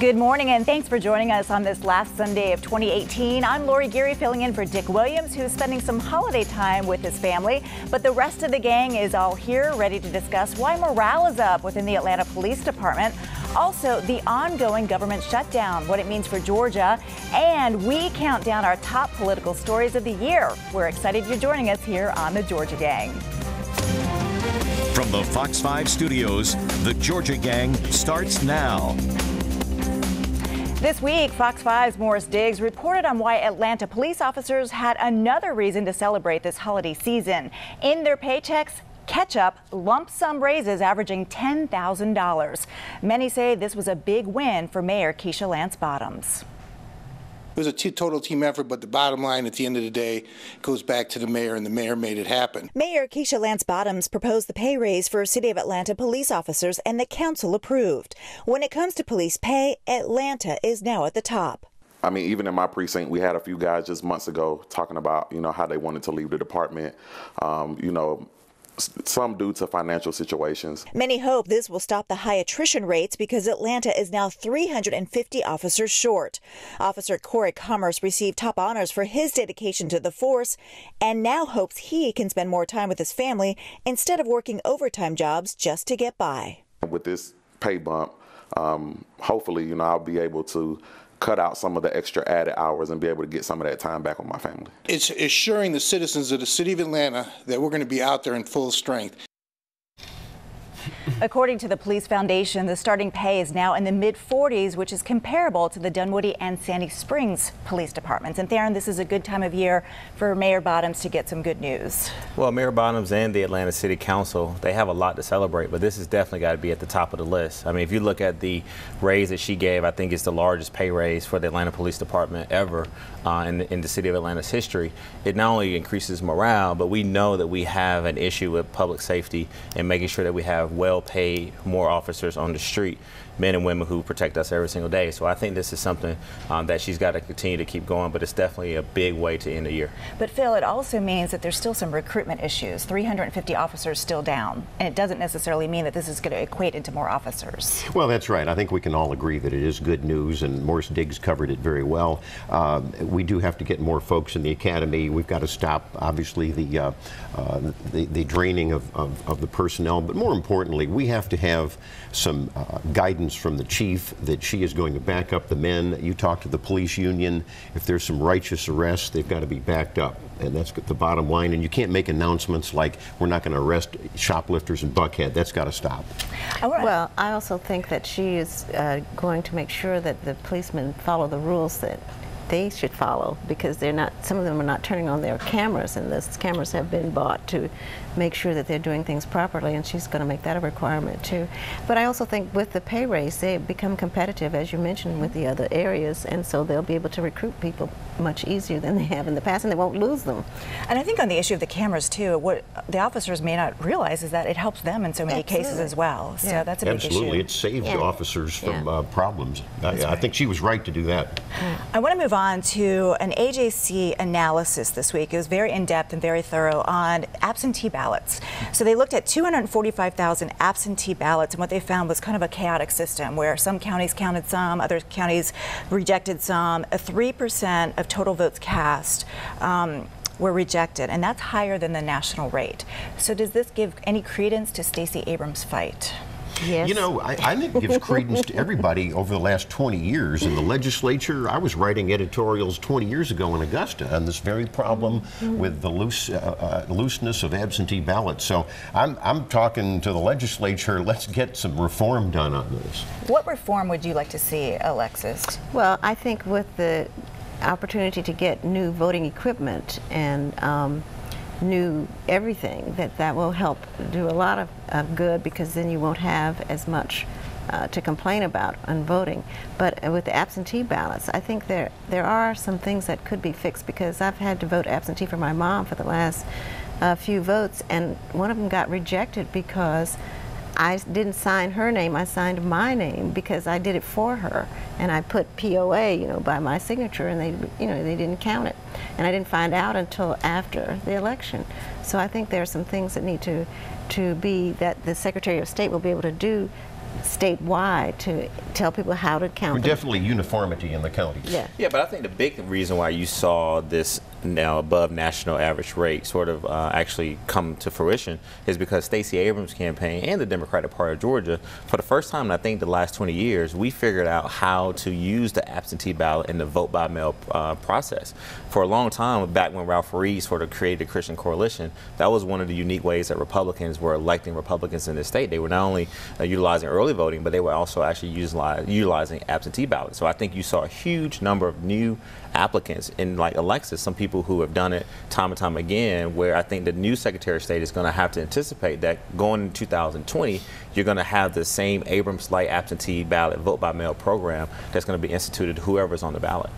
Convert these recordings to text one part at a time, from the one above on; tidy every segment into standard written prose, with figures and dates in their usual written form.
Good morning and thanks for joining us on this last Sunday of 2018. I'm Lori Geary filling in for Dick Williams, who's spending some holiday time with his family. But the rest of the gang is all here, ready to discuss why morale is up within the Atlanta Police Department. Also, the ongoing government shutdown, what it means for Georgia, and we count down our top political stories of the year. We're excited you're joining us here on the Georgia Gang. From the Fox 5 studios, the Georgia Gang starts now. This week, Fox 5's Morris Diggs reported on why Atlanta police officers had another reason to celebrate this holiday season. In their paychecks, catch-up lump sum raises averaging $10,000. Many say this was a big win for Mayor Keisha Lance Bottoms. It was a total team effort, but the bottom line at the end of the day goes back to the mayor, and the mayor made it happen. Mayor Keisha Lance Bottoms proposed the pay raise for City of Atlanta police officers, and the council approved. When it comes to police pay, Atlanta is now at the top. I mean, even in my precinct, we had a few guys just months ago talking about, how they wanted to leave the department, some due to financial situations. Many hope this will stop the high attrition rates because Atlanta is now 350 officers short. Officer Corey Commerce received top honors for his dedication to the force and now hopes he can spend more time with his family instead of working overtime jobs just to get by. With this pay bump, hopefully, I'll be able to cut out some of the extra added hours and be able to get some of that time back with my family. It's assuring the citizens of the city of Atlanta that we're going to be out there in full strength. According to the Police Foundation, the starting pay is now in the mid-40s, which is comparable to the Dunwoody and Sandy Springs police departments. And Theron, this is a good time of year for Mayor Bottoms to get some good news. Well, Mayor Bottoms and the Atlanta City Council, they have a lot to celebrate, but this has definitely got to be at the top of the list. I mean, if you look at the raise that she gave, I think it's the largest pay raise for the Atlanta Police Department ever in the city of Atlanta's history. It not only increases morale, but we know that we have an issue with public safety and making sure that we have well-paid more officers on the street, men and women who protect us every single day. So I think this is something that she's got to continue to keep going, but it's definitely a big way to end the year. But Phil, it also means that there's still some recruitment issues. 350 officers still down, and it doesn't necessarily mean that this is going to equate into more officers. Well, that's right. I think we can all agree that it is good news, and Morris Diggs covered it very well. We do have to get more folks in the academy. We've got to stop, obviously, the draining of the personnel, but more importantly, we have to have some guidance from the chief that she is going to back up the men. You talk to the police union. If there's some righteous arrests, they've got to be backed up, and that's the bottom line. And you can't make announcements like we're not going to arrest shoplifters in Buckhead. That's got to stop. Well, I also think that she is going to make sure that the policemen follow the rules that they should follow, because they're not, some of them are not turning on their cameras, and those cameras have been bought to make sure that they're doing things properly, and she's going to make that a requirement too. But I also think with the pay raise, they become competitive, as you mentioned, with the other areas, and so they'll be able to recruit people much easier than they have in the past, and they won't lose them. And I think on the issue of the cameras too, what the officers may not realize is that it helps them in so many cases as well. So that's a big issue. Absolutely, it saved officers from problems. I think she was right to do that. I want to move on to an AJC analysis this week. It was very in-depth and very thorough on absentee ballots. So they looked at 245,000 absentee ballots, and what they found was kind of a chaotic system where some counties counted some, other counties rejected some. 3% of total votes cast were rejected, and that's higher than the national rate. So does this give any credence to Stacey Abrams' fight? Yes. I think it gives credence to everybody over the last 20 years. In the legislature, I was writing editorials 20 years ago in Augusta on this very problem with the looseness of absentee ballots. So I'm talking to the legislature, let's get some reform done on this. What reform would you like to see, Alexis? Well, I think with the opportunity to get new voting equipment and new everything, that will help do a lot of good, because then you won't have as much to complain about on voting. But with the absentee ballots, I think there are some things that could be fixed, because I've had to vote absentee for my mom for the last few votes, and one of them got rejected because I didn't sign her name, I signed my name because I did it for her, and I put POA, by my signature, and they didn't count it, and I didn't find out until after the election. So I think there are some things that need to be that the Secretary of State will be able to do statewide to tell people how to count them. Definitely uniformity in the counties. Yeah. Yeah, but I think the big reason why you saw this now above national average rate sort of actually come to fruition is because Stacey Abrams' campaign and the Democratic Party of Georgia, for the first time in I think the last 20 years, we figured out how to use the absentee ballot in the vote by mail process. For a long time, back when Ralph Reed sort of created the Christian Coalition, that was one of the unique ways that Republicans were electing Republicans in the state. They were not only utilizing early voting, but they were also actually utilizing absentee ballots. So I think you saw a huge number of new applicants in like Alexis, some people who have done it time and time again, where I think the new Secretary of State is going to have to anticipate that going in 2020, you're going to have the same Abrams-like absentee ballot vote by mail program that's going to be instituted to whoever's on the ballot.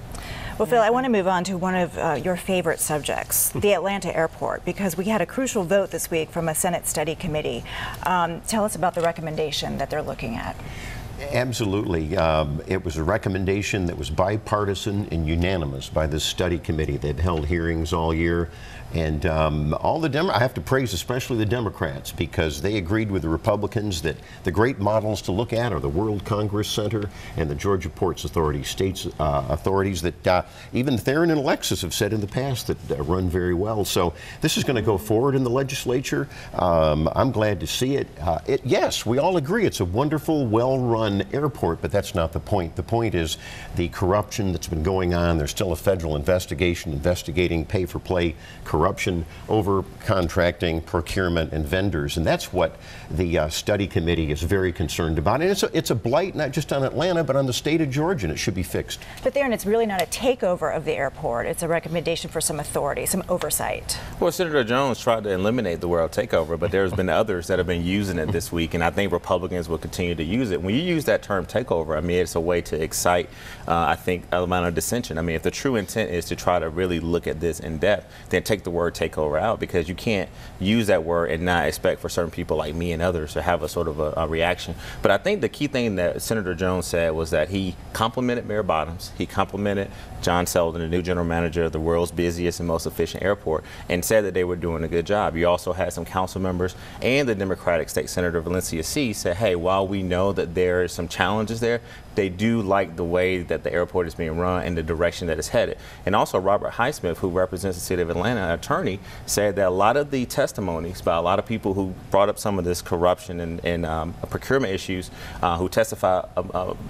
Well, Phil, I want to move on to one of your favorite subjects, the Atlanta airport, because we had a crucial vote this week from a Senate study committee. Tell us about the recommendation that they're looking at. Absolutely. It was a recommendation that was bipartisan and unanimous by this study committee. They've held hearings all year. And I have to praise especially the Democrats, because they agreed with the Republicans that the great models to look at are the World Congress Center and the Georgia Ports Authority, states authorities that even Theron and Alexis have said in the past that run very well. So this is going to go forward in the legislature. I'm glad to see it. Yes, we all agree it's a wonderful, well-run airport, but that's not the point. The point is the corruption that's been going on. There's still a federal investigation investigating pay-for-play corruption over contracting, procurement, and vendors. And that's what the study committee is very concerned about. And it's a blight not just on Atlanta, but on the state of Georgia, and it should be fixed. But Theron, it's really not a takeover of the airport. It's a recommendation for some authority, some oversight. Well, Senator Jones tried to eliminate the word takeover, but there's been others that have been using it this week, and I think Republicans will continue to use it. When you use that term takeover, I mean, it's a way to excite, I think, a amount of dissension. I mean, if the true intent is to try to really look at this in depth, then take the word takeover out, because you can't use that word and not expect for certain people like me and others to have a sort of a reaction. But I think the key thing that Senator Jones said was that he complimented Mayor Bottoms, he complimented John Selden, the new general manager of the world's busiest and most efficient airport, and said that they were doing a good job. You also had some council members and the Democratic State Senator Valencia C. said, hey, while we know that there are some challenges there, they do like the way that the airport is being run and the direction that it's headed. And also Robert Highsmith, who represents the city of Atlanta, an attorney, said that a lot of the testimonies by a lot of people who brought up some of this corruption and procurement issues who testified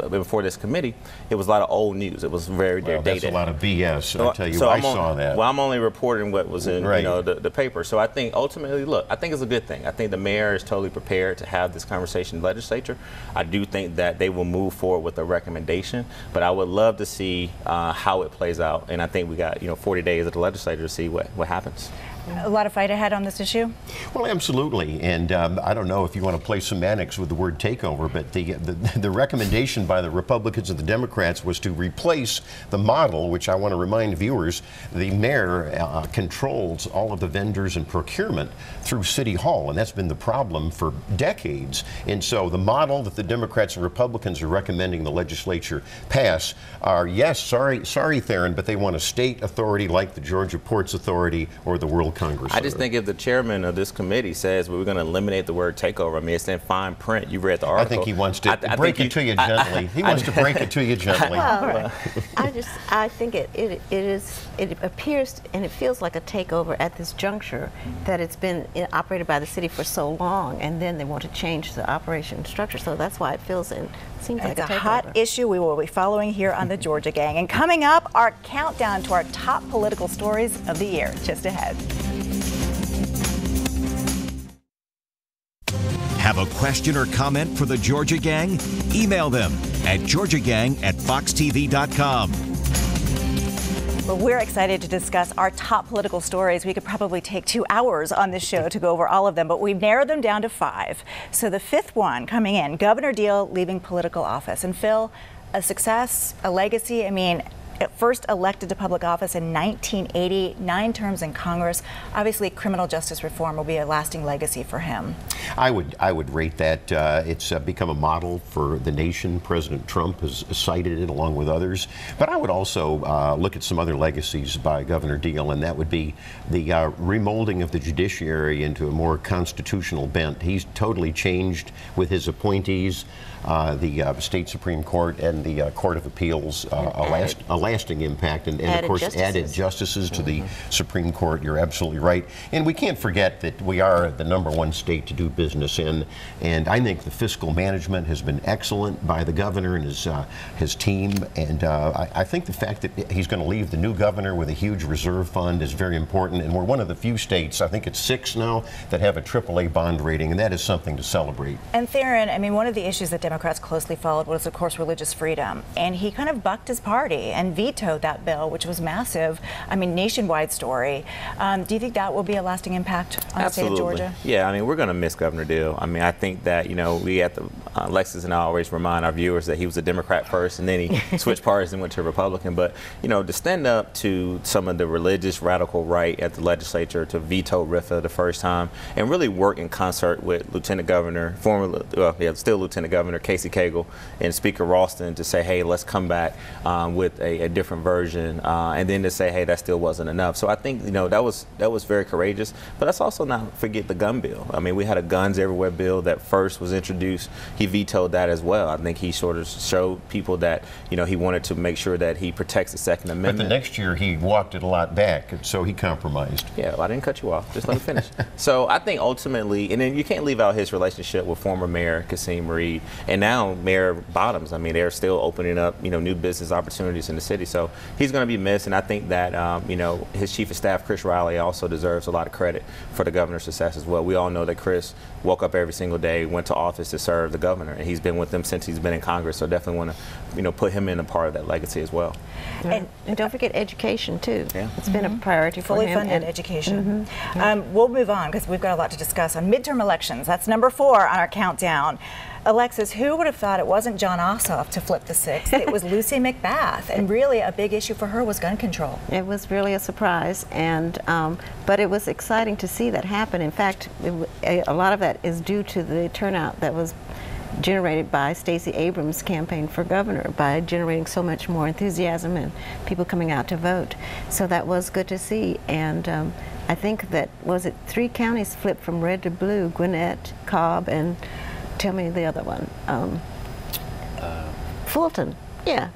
before this committee, it was a lot of old news. It was very dated. That's a lot of BS. I tell you, so I saw that. Well, I'm only reporting what was in the paper. So I think ultimately, look, I think it's a good thing. I think the mayor is totally prepared to have this conversation in the legislature. I do think that they will move forward with a recommendation, but I would love to see how it plays out. And I think we got 40 days of the legislature to see what happens. A lot of fight ahead on this issue? Well, absolutely. And I don't know if you want to play semantics with the word takeover, but the recommendation by the Republicans and the Democrats was to replace the model, which I want to remind viewers, the mayor controls all of the vendors and procurement through City Hall, and that's been the problem for decades. And so the model that the Democrats and Republicans are recommending the legislature pass are, yes, sorry Theron, but they want a state authority like the Georgia Ports Authority or the World Congress. I just think if the chairman of this committee says we're going to eliminate the word takeover, I mean, it's in fine print. You read the article. I think he wants to break it to you gently. He wants to break it to you gently. Well, I think it appears and it feels like a takeover at this juncture, that it's been operated by the city for so long, and then they want to change the operation structure. So that's why it seems like a takeover. It's a hot issue we will be following here on the Georgia Gang. And coming up, our countdown to our top political stories of the year, just ahead. Have a question or comment for the Georgia Gang? Email them at georgiagang@foxtv.com. Well, we're excited to discuss our top political stories. We could probably take 2 hours on this show to go over all of them, but we've narrowed them down to 5. So the 5th one coming in, Governor Deal leaving political office. And Phil, a success, a legacy, I mean, first elected to public office in 1980, 9 terms in Congress. Obviously, criminal justice reform will be a lasting legacy for him. I would rate that. It's become a model for the nation. President Trump has cited it along with others. But I would also look at some other legacies by Governor Deal, and that would be the remolding of the judiciary into a more constitutional bent. He's totally changed with his appointees. The state Supreme Court and the Court of Appeals, a lasting impact, and of course added justices to the Supreme Court. You're absolutely right. And we can't forget that we are the #1 state to do business in, and I think the fiscal management has been excellent by the governor and his team, and I think the fact that he's going to leave the new governor with a huge reserve fund is very important, and we're one of the few states, I think it's 6 now, that have a AAA bond rating, and that is something to celebrate. And Theron, I mean, one of the issues that Democrats closely followed was, of course, religious freedom. And he kind of bucked his party and vetoed that bill, which was massive. I mean, nationwide story. Do you think that will be a lasting impact on the state of Georgia? Yeah, I mean, we're going to miss Governor Deal. I mean, I think that, you know, we at the Alexis and I always remind our viewers that he was a Democrat first, and then he switched parties and went to a Republican. But, you know, to stand up to some of the religious radical right at the legislature to veto RFRA the first time and really work in concert with Lieutenant Governor, still Lieutenant Governor Casey Cagle and Speaker Ralston to say, hey, let's come back with a different version, and then to say, hey, that still wasn't enough. So I think, you know, that was very courageous. But let's also not forget the gun bill. I mean, we had a guns everywhere bill that first was introduced. He vetoed that as well. I think he sort of showed people that, you know, he wanted to make sure that he protects the Second Amendment. But the next year he walked it a lot back, and so he compromised. Yeah, well, I didn't cut you off. Just let me finish. So I think ultimately, and then you can't leave out his relationship with former Mayor Kasim Reed and now Mayor Bottoms. I mean, they're still opening up, you know, new business opportunities in the city. So he's going to be missed, and I think that, you know, his chief of staff, Chris Riley, also deserves a lot of credit for the governor's success as well. We all know that Chris woke up every single day, went to office to serve the governor, and he's been with them since he's been in Congress. So definitely want to, you know, put him in a part of that legacy as well. And don't forget education too. Yeah. It's been a priority for Fully him. funded education. We'll move on because we've got a lot to discuss on midterm elections. That's number 4 on our countdown. Alexis, who would have thought it wasn't John Ossoff to flip the 6th? It was Lucy McBath, and really a big issue for her was gun control. It was really a surprise, and but it was exciting to see that happen. In fact, a lot of that is due to the turnout that was generated by Stacey Abrams' campaign for governor, by generating so much more enthusiasm and people coming out to vote. So that was good to see, and I think that, was it 3 counties flipped from red to blue, Gwinnett, Cobb, and tell me the other one. Fulton. Yeah.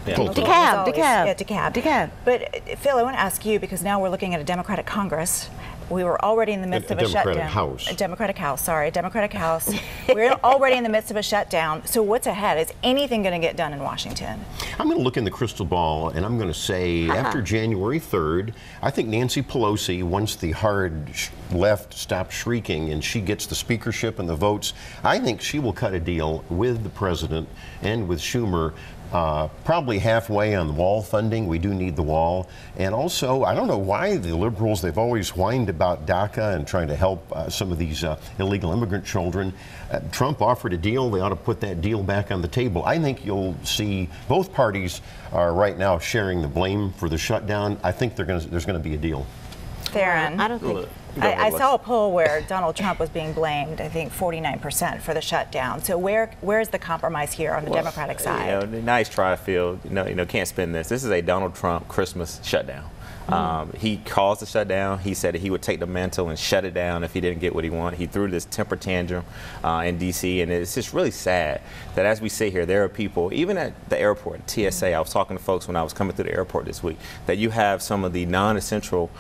DeKalb. Yeah, DeKalb. But Phil, I want to ask you, because now we're looking at a Democratic Congress. We were already in the midst of a shutdown. A Democratic House, sorry, a Democratic House. We're already in the midst of a shutdown. So what's ahead? Is anything going to get done in Washington? I'm going to look in the crystal ball, and I'm going to say after January 3rd, I think Nancy Pelosi, once the hard left stops shrieking and she gets the speakership and the votes, I think she will cut a deal with the president and with Schumer. Probably halfway on the wall funding. We do need the wall. And also, I don't know why the liberals, they've always whined about DACA and trying to help some of these illegal immigrant children. Trump offered a deal. They ought to put that deal back on the table. I think you'll see both parties are right now sharing the blame for the shutdown. I think there's going to be a deal. Theron. I don't think. I saw a poll where Donald Trump was being blamed, I think 49% for the shutdown. So where's the compromise here on the Democratic side? You know, nice try, Phil. You know, can't spin this. This is a Donald Trump Christmas shutdown. He caused the shutdown. He said that he would take the mantle and shut it down if he didn't get what he wanted. He threw this temper tantrum in D.C., and it's just really sad that as we sit here, there are people, even at the airport, TSA, I was talking to folks when I was coming through the airport this week, that you have some of the non-essential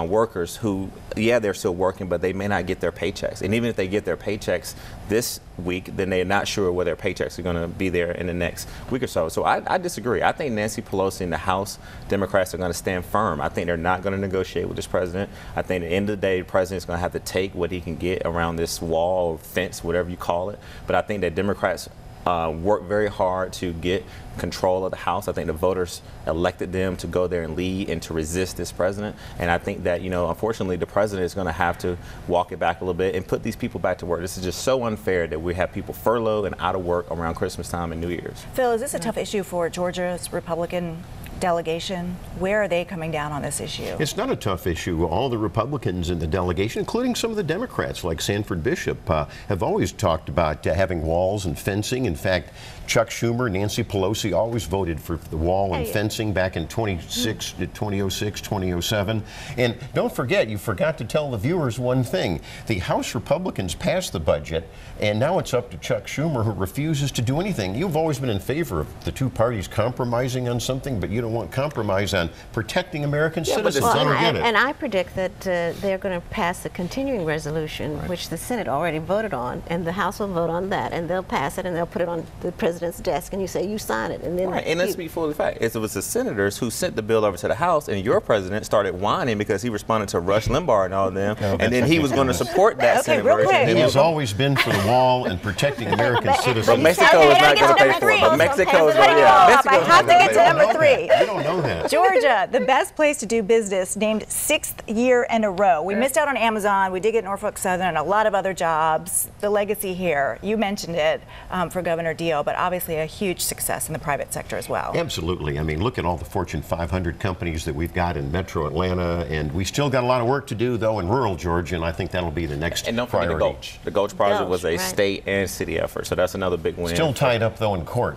workers who, yeah, they're still working, but they may not get their paychecks. And even if they get their paychecks this week, then they're not sure where their paychecks are going to be there in the next week or so. So I disagree. I think Nancy Pelosi and the House Democrats are going to stand firm. I think they're not going to negotiate with this president. I think at the end of the day, the president's going to have to take what he can get around this wall or fence, whatever you call it. But I think that Democrats work very hard to get control of the House. I think the voters elected them to go there and lead and to resist this president. And I think that, you know, unfortunately, the president is going to have to walk it back a little bit and put these people back to work. This is just so unfair that we have people furloughed and out of work around Christmas time and New Year's. Phil, is this a tough issue for Georgia's Republican delegation, where are they coming down on this issue? It's not a tough issue. All the Republicans in the delegation, including some of the Democrats like Sanford Bishop, have always talked about having walls and fencing. In fact, Chuck Schumer, Nancy Pelosi always voted for the wall and fencing back in 2006, 2007. And don't forget, you forgot to tell the viewers one thing. The House Republicans passed the budget, and now it's up to Chuck Schumer, who refuses to do anything. You've always been in favor of the two parties compromising on something, but you don't want compromise on protecting American citizens. And I predict that they're going to pass a continuing resolution, which the Senate already voted on, and the House will vote on that, and they'll pass it, and they'll put it on the president's desk, and you say, you sign it. And then and let's be fully fact. It was the senators who sent the bill over to the House, and your president started whining because he responded to Rush Limbaugh and all of them, and then he was going to support that Senate version. He has always been for the wall and protecting American citizens. But Mexico is not going to pay for it. But Mexico is going to, I have to get to number 3. You don't know that. Georgia, the best place to do business, named 6th year in a row. We missed out on Amazon. We did get Norfolk Southern and a lot of other jobs. The legacy here, you mentioned it for Governor Deal, but obviously a huge success in the private sector as well. Absolutely. I mean, look at all the Fortune 500 companies that we've got in Metro Atlanta, and we still got a lot of work to do, though, in rural Georgia, and I think that'll be the next And don't forget priority. the Gulch. The Gulch project was a state and city effort, so that's another big win. Still tied up, though, in court.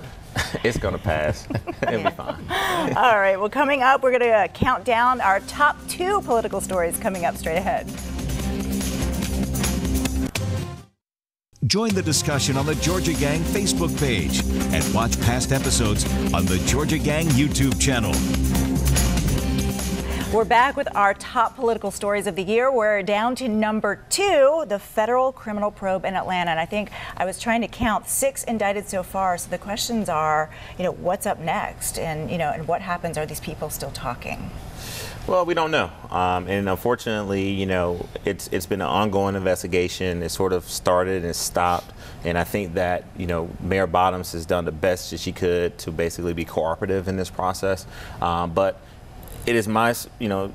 It's going to pass. It'll be fine. All right, well, coming up, we're going to count down our top 2 political stories coming up straight ahead. Join the discussion on the Georgia Gang Facebook page and watch past episodes on the Georgia Gang YouTube channel. We're back with our top political stories of the year. We're down to number 2, the federal criminal probe in Atlanta. And I think I was trying to count 6 indicted so far. So the questions are, what's up next? And, and what happens? Are these people still talking? Well, we don't know. And unfortunately, it's been an ongoing investigation. It sort of started and stopped. And I think that, Mayor Bottoms has done the best that she could to basically be cooperative in this process. But it is my, I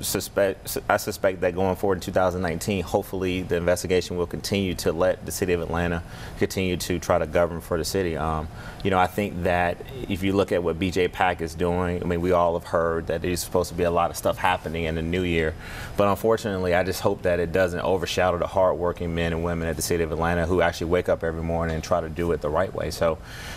suspect that going forward in 2019, hopefully the investigation will continue to let the city of Atlanta continue to try to govern for the city. I think that if you look at what BJ Pack is doing, I mean, we all have heard that there's supposed to be a lot of stuff happening in the new year. But unfortunately, I just hope that it doesn't overshadow the hardworking men and women at the city of Atlanta who actually wake up every morning and try to do it the right way. So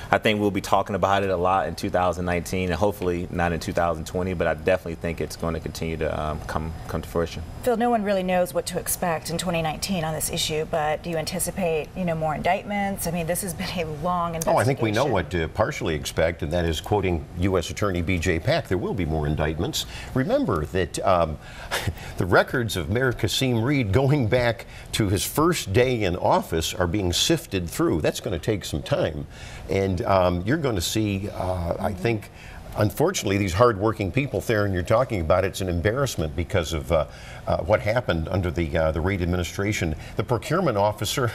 I think we'll be talking about it a lot in 2019 and hopefully not in 2020, but I definitely think it's going to continue to come to fruition. Phil, no one really knows what to expect in 2019 on this issue, but do you anticipate, more indictments? I mean, this has been a long investigation. Oh, I think we know what to partially expect, and that is, quoting U.S. Attorney B.J. Pack, there will be more indictments. Remember that the records of Mayor Kasim Reed going back to his first day in office are being sifted through. That's going to take some time. And you're going to see, I think, unfortunately, these hardworking people, Theron, you're talking about, it's an embarrassment because of what happened under the Reid administration. The procurement officer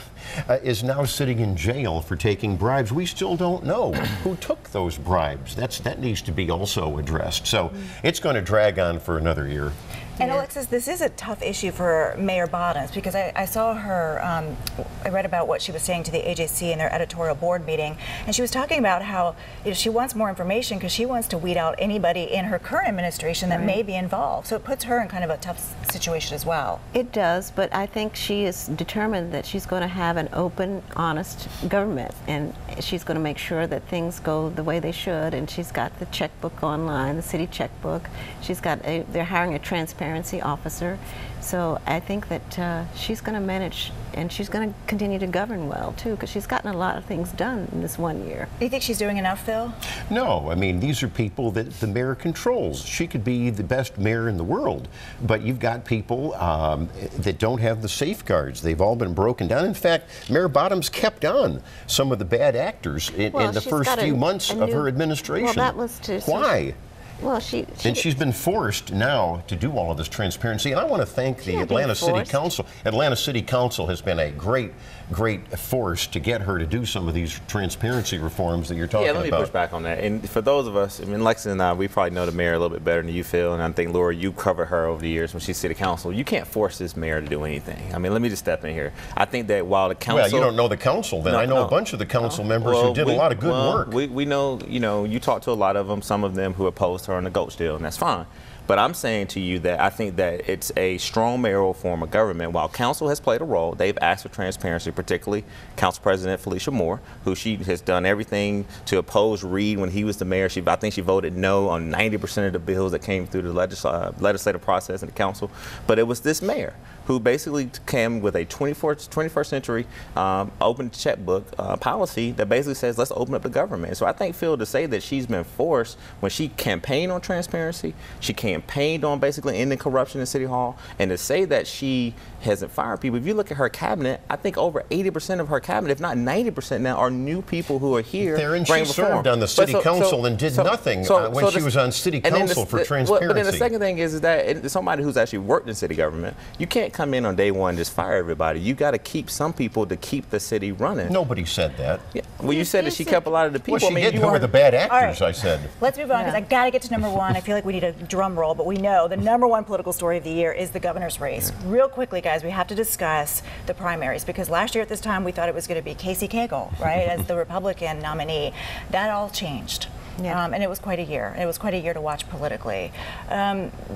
is now sitting in jail for taking bribes. We still don't know who took those bribes. That needs to be also addressed. So it's going to drag on for another year. And Alexis, this is a tough issue for Mayor Bottoms because I saw her, I read about what she was saying to the AJC in their editorial board meeting, and she was talking about how she wants more information because she wants to weed out anybody in her current administration that may be involved. So it puts her in kind of a tough situation as well. It does, but I think she is determined that she's going to have an open, honest government, and she's going to make sure that things go the way they should, and she's got the checkbook online, the city checkbook. She's got they're hiring a transparency officer. So I think that she's going to manage, and she's going to continue to govern well, too, because she's gotten a lot of things done in this 1 year. Do you think she's doing enough, Phil? No. I mean, these are people that the mayor controls. She could be the best mayor in the world, but you've got people that don't have the safeguards. They've all been broken down. In fact, Mayor Bottoms kept on some of the bad actors in the first few months of her administration. Well, that was to... Why? Well, and she's been forced now to do all of this transparency. And I want to thank the Atlanta City Council. Atlanta City Council has been a great force to get her to do some of these transparency reforms that you're talking about. Yeah, let me push back on that. And for those of us, I mean, Lexi and I, we probably know the mayor a little bit better than you, Phil. And I think, Laura, you covered her over the years when she's city council. You can't force this mayor to do anything. I mean, let me just step in here. I think that while the council... Well, you don't know the council then. I know a bunch of the council members who did a lot of good work. We know, you talked to a lot of them, some of them who opposed her her on the goat deal, and that's fine. But I'm saying to you that I think that it's a strong mayoral form of government. While council has played a role, they've asked for transparency, particularly Council President Felicia Moore, who she has done everything to oppose Reed when he was the mayor. I think she voted no on 90% of the bills that came through the legislative process in the council. But it was this mayor who basically came with a 21st century open checkbook policy that basically says, let's open up the government. So I think, Phil, to say that she's been forced, when she campaigned on transparency, she campaigned on basically ending corruption in City Hall, and to say that she hasn't fired people, if you look at her cabinet, I think over 80% of her cabinet, if not 90% now, are new people who are here. She served on the city council and did nothing when she was on city council for transparency. But then the second thing is that somebody who's actually worked in city government, you can't come in on day one and just fire everybody. You got to keep some people to keep the city running. Nobody said that. Yeah. Well, you said that she kept a lot of the people. Well, she did. Who were the bad actors, I said. Let's move on, because I got to get to number one. I feel like we need a drum roll, but we know the number one political story of the year is the governor's race. Real quickly, guys, we have to discuss the primaries, because last year at this time we thought it was going to be Casey Cagle, right, as the Republican nominee. That all changed. Yeah. And it was quite a year. It was quite a year to watch politically.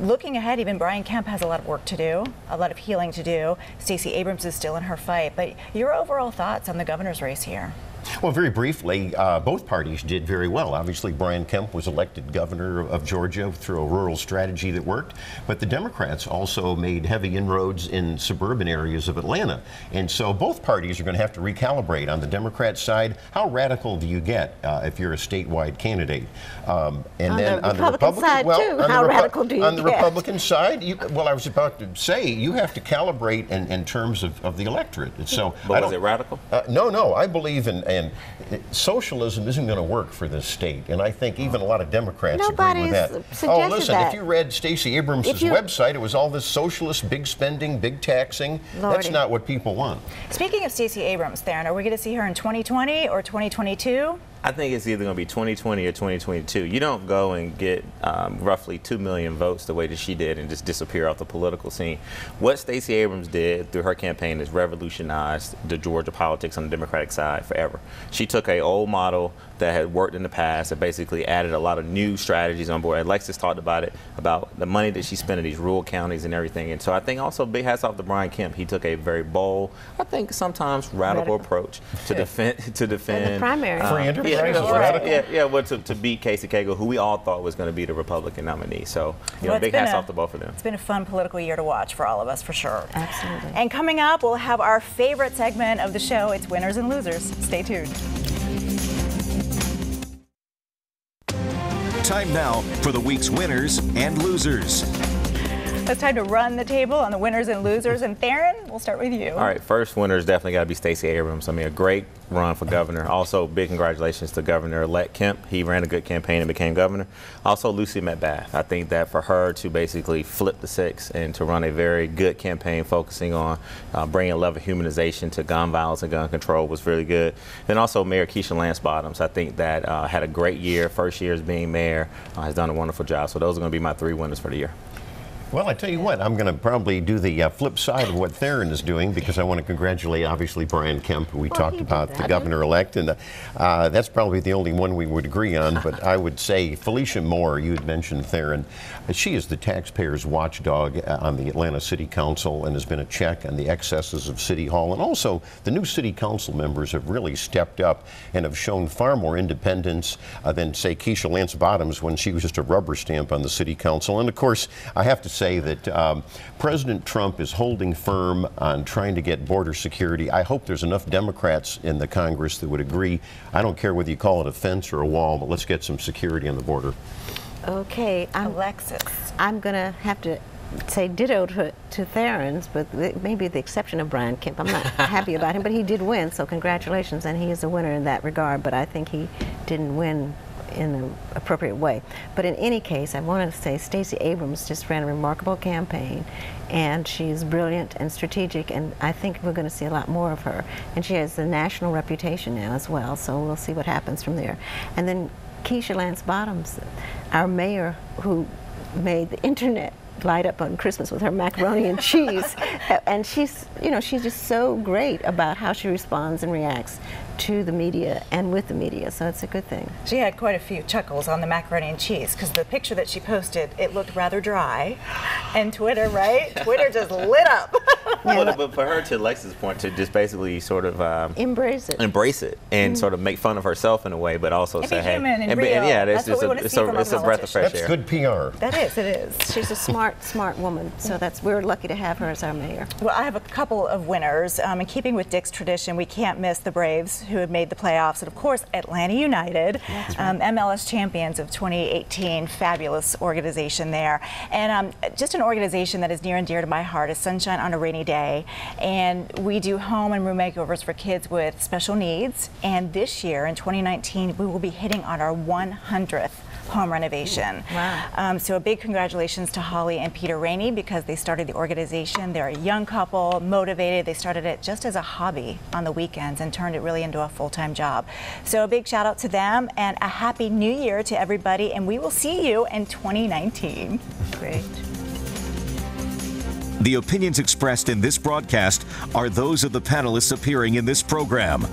Looking ahead, even Brian Kemp has a lot of work to do, a lot of healing to do. Stacey Abrams is still in her fight. But your overall thoughts on the governor's race here? Well, very briefly, both parties did very well. Obviously, Brian Kemp was elected governor of Georgia through a rural strategy that worked, but the Democrats also made heavy inroads in suburban areas of Atlanta. And so both parties are going to have to recalibrate. On the Democrat side, how radical do you get if you're a statewide candidate? And then on the Republican side, too, how radical do you get? On the Republican side, I was about to say, you have to calibrate in terms of the electorate. And so, but was it radical? No, I believe in socialism isn't going to work for this state, and I think even a lot of Democrats agree with that. Oh, listen, if you read Stacey Abrams' website, it was all this socialist, big spending, big taxing. Lordy. That's not what people want. Speaking of Stacey Abrams, Theron, are we going to see her in 2020 or 2022? I think it's either going to be 2020 or 2022. You don't go and get roughly 2 million votes the way that she did and just disappear off the political scene. What Stacey Abrams did through her campaign is revolutionized the Georgia politics on the Democratic side forever. She took an old model that had worked in the past and basically added a lot of new strategies on board. Alexis talked about it, about the money that she spent in these rural counties and everything. And so I think also big hats off to Brian Kemp. He took a very bold, I think sometimes radical approach to defend the primary. Free enterprise. To beat Casey Cagle, who we all thought was going to be the Republican nominee. So, big hats off to both of them. It's been a fun political year to watch for all of us, for sure. Absolutely. And coming up, we'll have our favorite segment of the show. It's Winners and Losers. Stay tuned. Time now for the week's winners and losers. It's time to run the table on the winners and losers. And Theron, we'll start with you. All right, first winner is definitely got to be Stacey Abrams. I mean, a great run for governor. Also, big congratulations to Governor-elect Kemp. He ran a good campaign and became governor. Also, Lucy McBath. I think that for her to basically flip the six and to run a very good campaign focusing on bringing a level of humanization to gun violence and gun control was really good. Then also Mayor Keisha Lance Bottoms. I think that had a great year. First year as being mayor, has done a wonderful job. So those are going to be my three winners for the year. Well, I tell you what, I'm going to probably do the flip side of what Theron is doing, because I want to congratulate, obviously, Brian Kemp, who we talked about, the governor-elect, and that's probably the only one we would agree on. But I would say Felicia Moore, you had mentioned Theron, she is the taxpayers' watchdog on the Atlanta City Council and has been a check on the excesses of City Hall. And also, the new City Council members have really stepped up and have shown far more independence than, say, Keisha Lance Bottoms when she was just a rubber stamp on the City Council. And, of course, I have to say that President Trump is holding firm on trying to get border security. I hope there's enough Democrats in the Congress that would agree. I don't care whether you call it a fence or a wall, but let's get some security on the border. Okay, Alexis. I'm going to have to say ditto to Theron's, but maybe the exception of Brian Kemp. I'm not happy about him, but he did win, so congratulations, and he is a winner in that regard, but I think he didn't win in an appropriate way. But in any case, I want to say Stacey Abrams just ran a remarkable campaign, and she's brilliant and strategic, and I think we're going to see a lot more of her. And she has a national reputation now as well, so we'll see what happens from there. And then Keisha Lance Bottoms, our mayor, who made the internet light up on Christmas with her macaroni and cheese. And she's, she's just so great about how she responds and reacts to the media and with the media, so it's a good thing. She had quite a few chuckles on the macaroni and cheese because the picture that she posted, it looked rather dry. And Twitter, right? Twitter just lit up. But for her, to Lexi's point, to just basically sort of embrace it and sort of make fun of herself in a way, but also and say, be hey, human and be, real. yeah, That's what we want to see from it's a breath of fresh That's air. good PR. That is, it is. She's a smart woman, so we're lucky to have her as our mayor. Well, I have a couple of winners. In keeping with Dick's tradition, we can't miss the Braves, who have made the playoffs, and of course, Atlanta United, MLS champions of 2018. Fabulous organization there. And just an organization that is near and dear to my heart is Sunshine on a Rainy Day. And we do home and room makeovers for kids with special needs. And this year, in 2019, we will be hitting on our 100th home renovation. Wow. So a big congratulations to Holly and Peter Rainey because they started the organization. They're a young couple, motivated. They started it just as a hobby on the weekends and turned it really into a full-time job. So a big shout out to them and a happy new year to everybody, and we will see you in 2019. Great. The opinions expressed in this broadcast are those of the panelists appearing in this program.